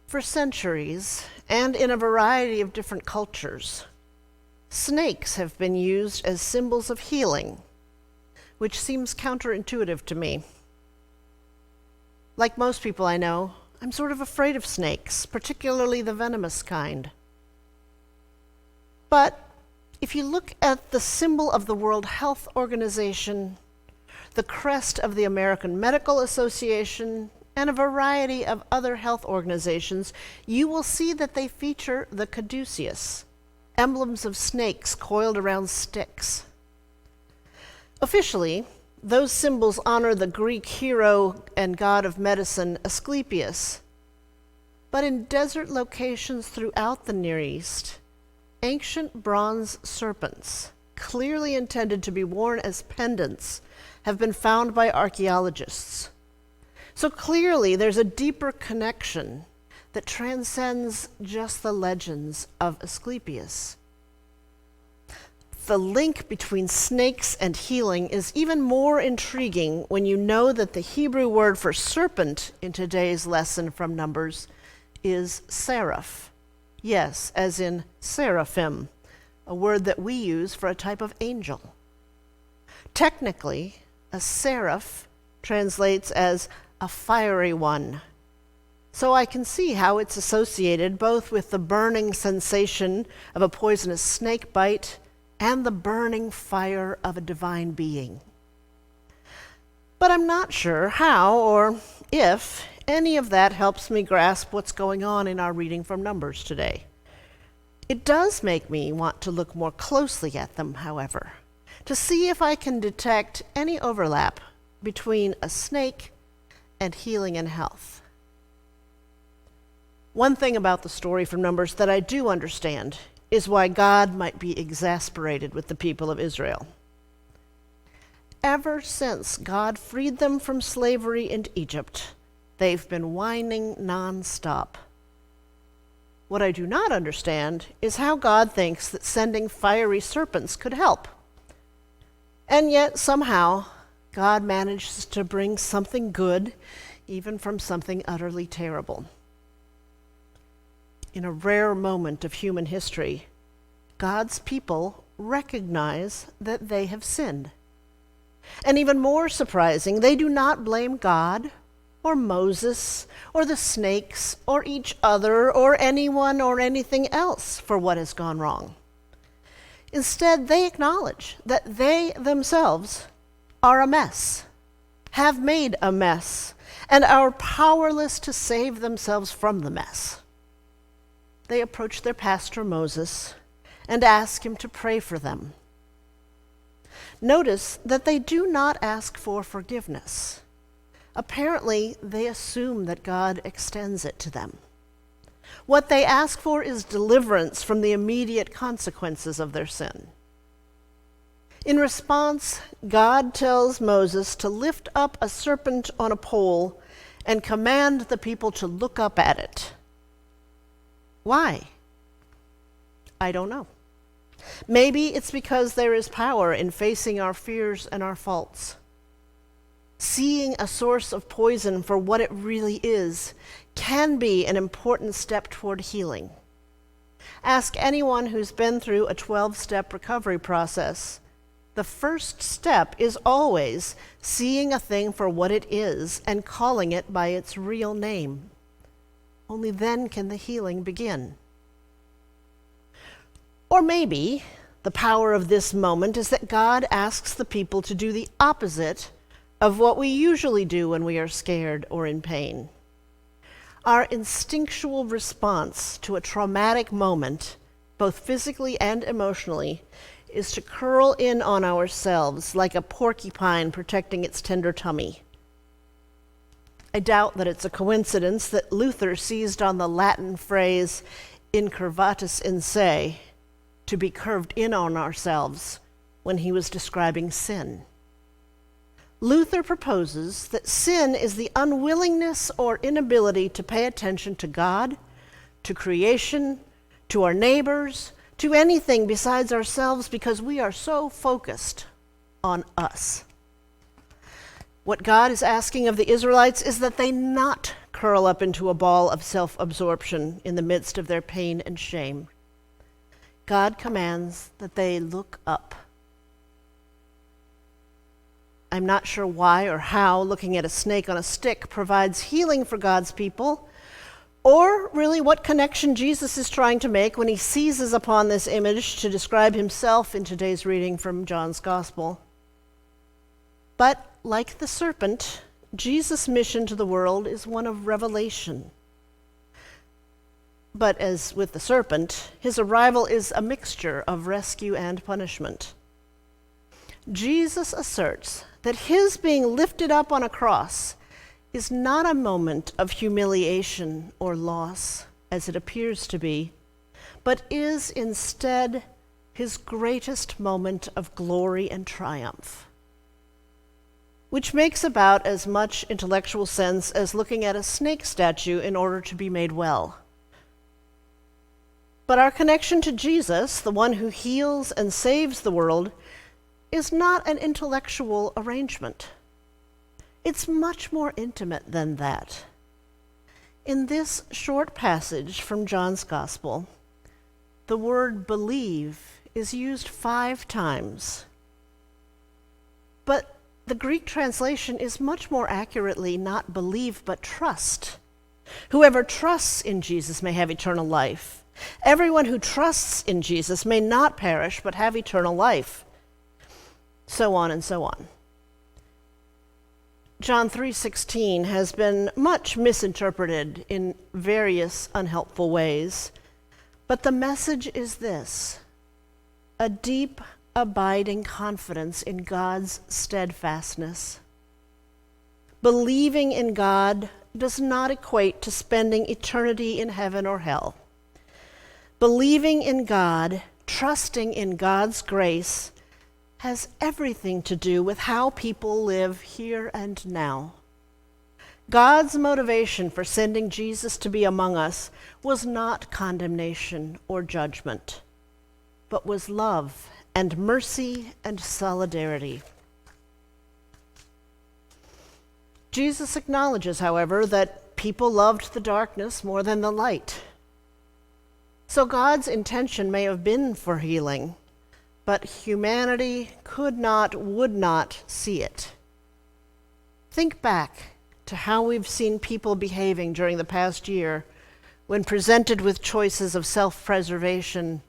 For centuries, and in a variety of different cultures, snakes have been used as symbols of healing, which seems counterintuitive to me. Like most people I know, I'm sort of afraid of snakes, particularly the venomous kind. But if you look at the symbol of the World Health Organization, the crest of the American Medical Association, and a variety of other health organizations, you will see that they feature the caduceus, emblems of snakes coiled around sticks. Officially, those symbols honor the Greek hero and god of medicine, Aesclipius. But in desert locations throughout the Near East, ancient bronze serpents, clearly intended to be worn as pendants, have been found by archeologists. So clearly there's a deeper connection that transcends just the legends of Aesclipius. The link between snakes and healing is even more intriguing when you know that the Hebrew word for serpent in today's lesson from Numbers is seraph. Yes, as in seraphim, a word that we use for a type of angel. Technically, a seraph translates as a fiery one. So I can see how it's associated both with the burning sensation of a poisonous snake bite and the burning fire of a divine being. But I'm not sure how or if any of that helps me grasp what's going on in our reading from Numbers today. It does make me want to look more closely at them, however, to see if I can detect any overlap between a snake and healing and health. One thing about the story from Numbers that I do understand is why God might be exasperated with the people of Israel. Ever since God freed them from slavery in Egypt, they've been whining nonstop. What I do not understand is how God thinks that sending fiery serpents could help. And yet, somehow, God manages to bring something good, even from something utterly terrible. In a rare moment of human history, God's people recognize that they have sinned. And even more surprising, they do not blame God or Moses or the snakes or each other or anyone or anything else for what has gone wrong. Instead, they acknowledge that they themselves are a mess, have made a mess, and are powerless to save themselves from the mess. They approach their pastor Moses and ask him to pray for them. Notice that they do not ask for forgiveness. Apparently, they assume that God extends it to them. What they ask for is deliverance from the immediate consequences of their sin. In response, God tells Moses to lift up a serpent on a pole and command the people to look up at it. Why? I don't know. Maybe it's because there is power in facing our fears and our faults. Seeing a source of poison for what it really is can be an important step toward healing. Ask anyone who's been through a 12-step recovery process. The first step is always seeing a thing for what it is and calling it by its real name. Only then can the healing begin. Or maybe the power of this moment is that God asks the people to do the opposite of what we usually do when we are scared or in pain. Our instinctual response to a traumatic moment, both physically and emotionally, is to curl in on ourselves like a porcupine protecting its tender tummy. I doubt that it's a coincidence that Luther seized on the Latin phrase incurvatus in se, to be curved in on ourselves, when he was describing sin. Luther proposes that sin is the unwillingness or inability to pay attention to God, to creation, to our neighbors, to anything besides ourselves because we are so focused on us. What God is asking of the Israelites is that they not curl up into a ball of self-absorption in the midst of their pain and shame. God commands that they look up. I'm not sure why or how looking at a snake on a stick provides healing for God's people, or really what connection Jesus is trying to make when he seizes upon this image to describe himself in today's reading from John's Gospel. But like the serpent, Jesus' mission to the world is one of revelation. But as with the serpent, his arrival is a mixture of rescue and punishment. Jesus asserts that his being lifted up on a cross is not a moment of humiliation or loss, as it appears to be, but is instead his greatest moment of glory and triumph, which makes about as much intellectual sense as looking at a snake statue in order to be made well. But our connection to Jesus, the one who heals and saves the world, is not an intellectual arrangement. It's much more intimate than that. In this short passage from John's Gospel, the word believe is used 5 times. But the Greek translation is much more accurately not believe, but trust. Whoever trusts in Jesus may have eternal life. Everyone who trusts in Jesus may not perish, but have eternal life. So on and so on. John 3:16 has been much misinterpreted in various unhelpful ways, but the message is this: a deep, abiding confidence in God's steadfastness. Believing in God does not equate to spending eternity in heaven or hell. Believing in God, trusting in God's grace, has everything to do with how people live here and now. God's motivation for sending Jesus to be among us was not condemnation or judgment, but was love and mercy and solidarity. Jesus acknowledges, however, that people loved the darkness more than the light. So God's intention may have been for healing, but humanity could not, would not see it. Think back to how we've seen people behaving during the past year when presented with choices of self-preservation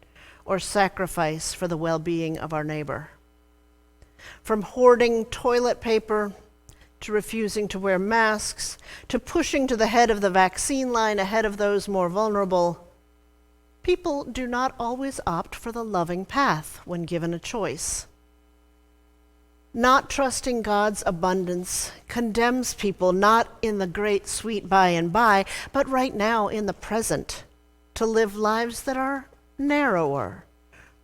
or sacrifice for the well-being of our neighbor. From hoarding toilet paper, to refusing to wear masks, to pushing to the head of the vaccine line ahead of those more vulnerable, people do not always opt for the loving path when given a choice. Not trusting God's abundance condemns people not in the great sweet by and by, but right now in the present, to live lives that are narrower,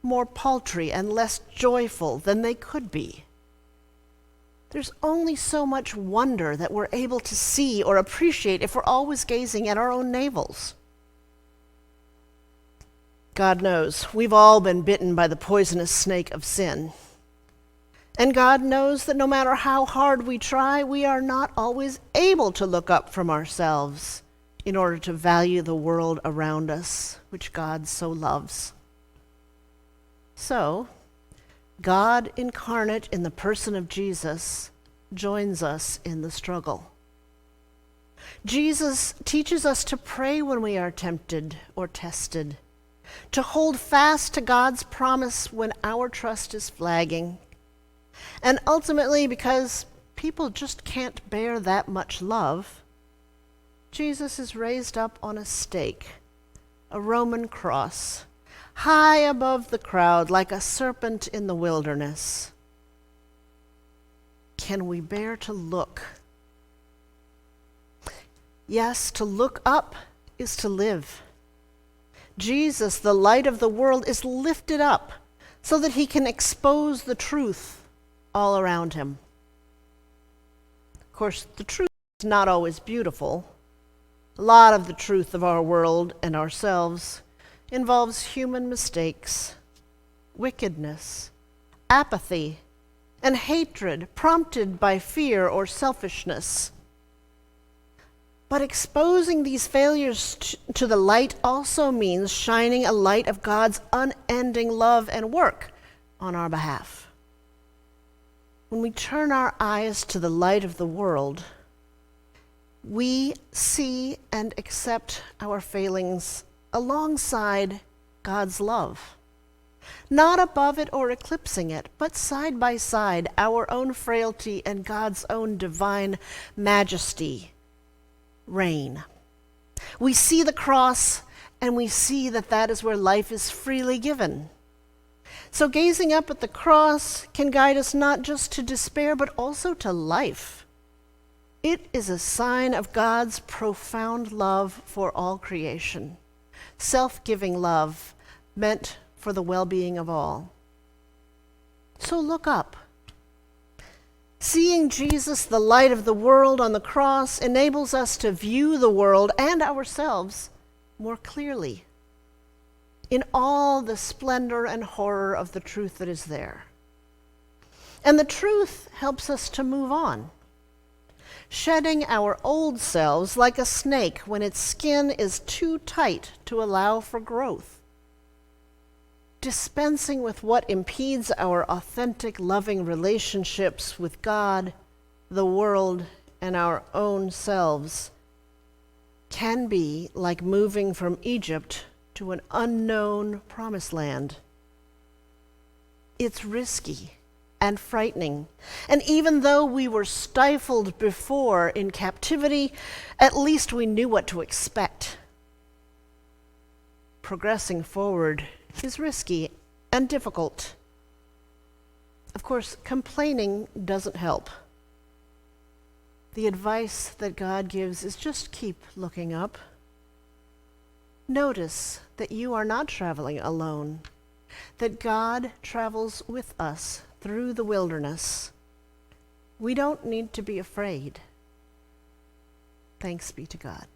more paltry, and less joyful than they could be. There's only so much wonder that we're able to see or appreciate if we're always gazing at our own navels. God knows we've all been bitten by the poisonous snake of sin. And God knows that no matter how hard we try, we are not always able to look up from ourselves in order to value the world around us, which God so loves. So, God incarnate in the person of Jesus joins us in the struggle. Jesus teaches us to pray when we are tempted or tested, to hold fast to God's promise when our trust is flagging, and ultimately, because people just can't bear that much love, Jesus is raised up on a stake, a Roman cross, high above the crowd like a serpent in the wilderness. Can we bear to look? Yes, to look up is to live. Jesus, the light of the world, is lifted up so that he can expose the truth all around him. Of course, the truth is not always beautiful. A lot of the truth of our world and ourselves involves human mistakes, wickedness, apathy, and hatred prompted by fear or selfishness. But exposing these failures to the light also means shining a light of God's unending love and work on our behalf. When we turn our eyes to the light of the world, we see and accept our failings alongside God's love. Not above it or eclipsing it, but side by side, our own frailty and God's own divine majesty reign. We see the cross and we see that that is where life is freely given. So gazing up at the cross can guide us not just to despair, but also to life. It is a sign of God's profound love for all creation, self-giving love meant for the well-being of all. So look up. Seeing Jesus, the light of the world on the cross, enables us to view the world and ourselves more clearly in all the splendor and horror of the truth that is there. And the truth helps us to move on, shedding our old selves like a snake when its skin is too tight to allow for growth, dispensing with what impedes our authentic, loving relationships with God, the world, and our own selves, can be like moving from Egypt to an unknown promised land. It's risky and frightening, and even though we were stifled before in captivity, at least we knew what to expect. Progressing forward is risky and difficult. Of course, complaining doesn't help. The advice that God gives is just keep looking up. Notice that you are not traveling alone, that God travels with us through the wilderness. We don't need to be afraid. Thanks be to God.